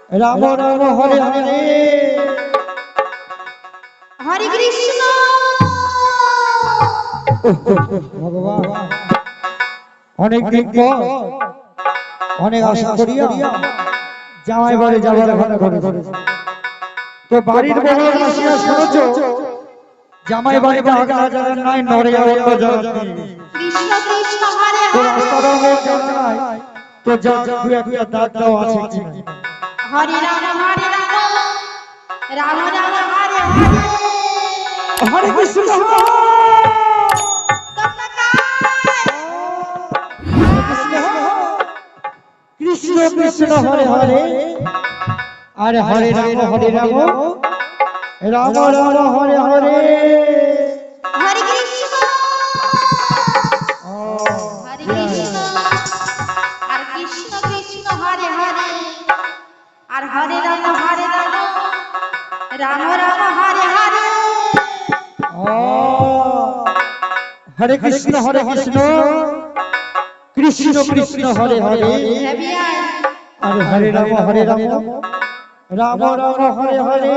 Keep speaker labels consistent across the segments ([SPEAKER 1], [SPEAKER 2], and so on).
[SPEAKER 1] রাম রাম হরে হরে
[SPEAKER 2] হরে কৃষ্ণ।
[SPEAKER 1] ভগবান অনেক দিন পর অনেক আশা করিয়া জামাই বাড়ি যাবার ঘরে ঘরে তো বাড়ির বড় আসিয়া শুনেছ জামাই বাড়িতে আগা জায়গা নাই নরে অন্য জায়গা
[SPEAKER 2] কৃষ্ণ কৃষ্ণ হরে
[SPEAKER 1] তো
[SPEAKER 2] হরে
[SPEAKER 1] রাস্তার জায়গা নাই তো যা দুই একটা দাগ দাও আছে কি
[SPEAKER 2] হরে রাম হরে রাম রাম রাম হরে হরে
[SPEAKER 1] হরে কৃষ্ণ কৃষ্ণ কৃষ্ণ হরে হরে আর হরে রাম রাম রাম হরে হরে
[SPEAKER 2] হরে কৃষ্ণ হরে কৃষ্ণ আর কৃষ্ণ কৃষ্ণ হরে হরে আর হরে রাম রাম রাম হরে হরে
[SPEAKER 1] হরে কৃষ্ণ কৃষ্ণ কৃষ্ণ হরে হরে আর হরে রাম রাম রাম হরে হরে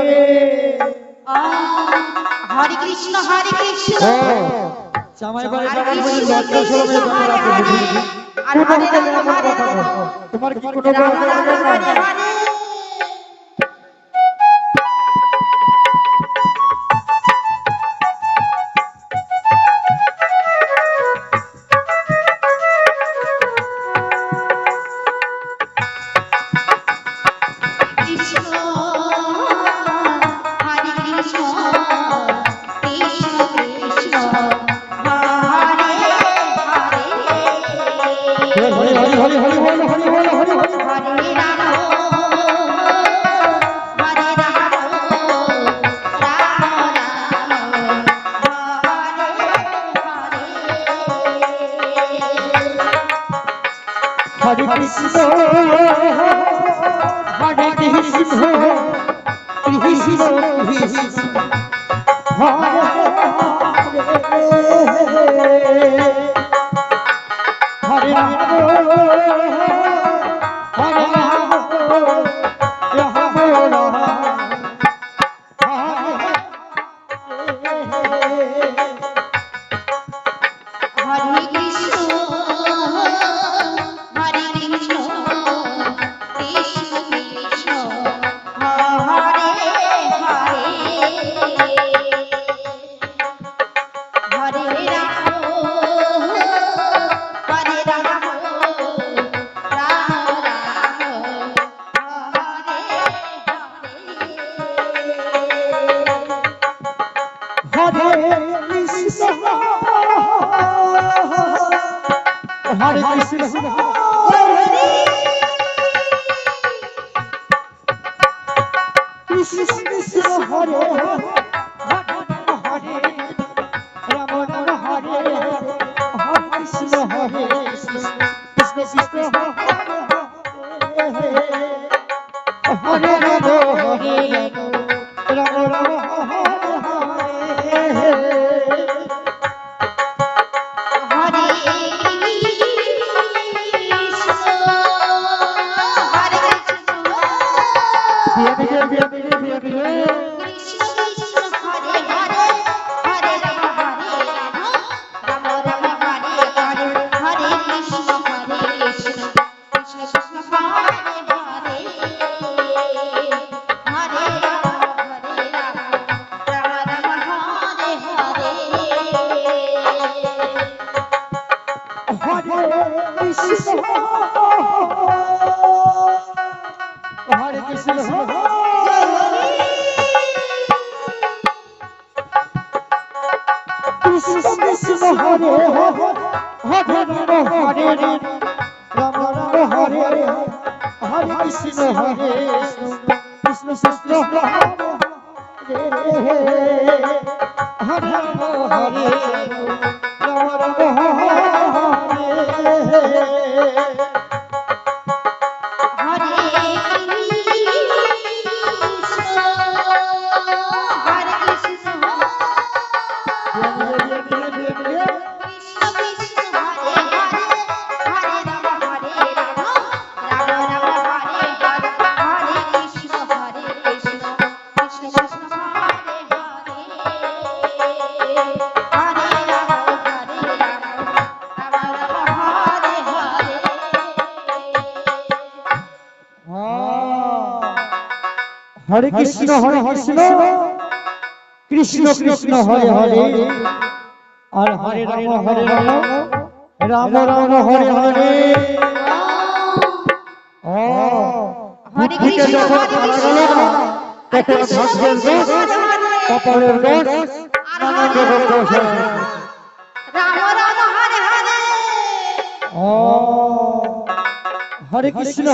[SPEAKER 2] হরে কৃষ্ণ
[SPEAKER 1] জামাই বাড়ি যাবার বলি লজ্জা শরমে ব্যাপার আছে বুঝি
[SPEAKER 2] আর হরে রাম
[SPEAKER 1] তোমার কি কোনো ব্যাপার আছে Hare Krishna, Hare Krishna, Krishna Krishna, Hare Hare, Hare Rama, Hare Rama, Rama Rama, হরে কৃষ্ণ কৃষ্ণ কৃষ্ণ হরে হরে আর হরে রাম রাম রাম হরে হরে।
[SPEAKER 2] হরে কৃষ্ণ হরে কৃষ্ণ
[SPEAKER 1] তখন ভাগ্যের দোষ কপালের দোষ নানান দোষ।
[SPEAKER 2] রাম রাম হরে হরে।
[SPEAKER 1] হরে কৃষ্ণ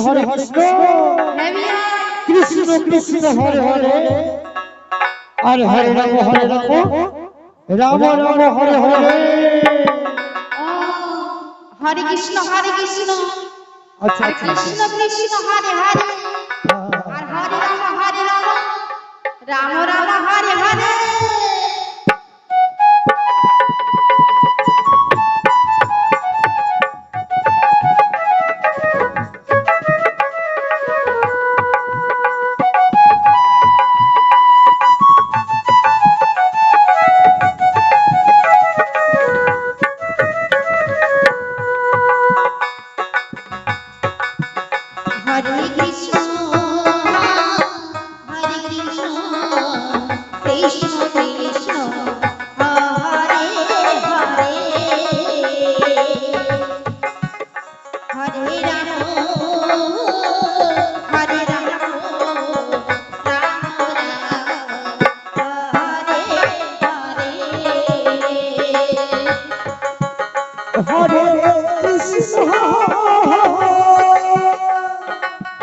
[SPEAKER 2] কৃষ্ণ
[SPEAKER 1] কৃষ্ণ হরে হরে আর হরে রাম রাম রাম হরে হরে।
[SPEAKER 2] হরে কৃষ্ণ
[SPEAKER 1] আচ্ছা
[SPEAKER 2] কৃষ্ণ কৃষ্ণ হরে হরে আর হরে রাম রাম রাম হরে হরে। হরে কৃষ্ণ কৃষ্ণ কৃষ্ণ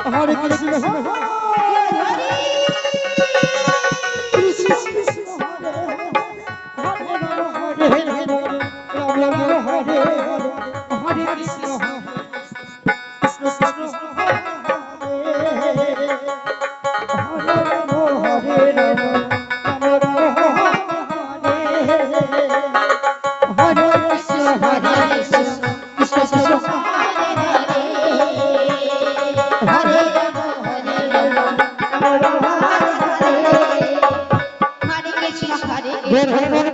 [SPEAKER 2] হরে হরে হরে রাম রাম রাম হরে হরে।
[SPEAKER 1] হরে কৃষ্ণ
[SPEAKER 2] হরে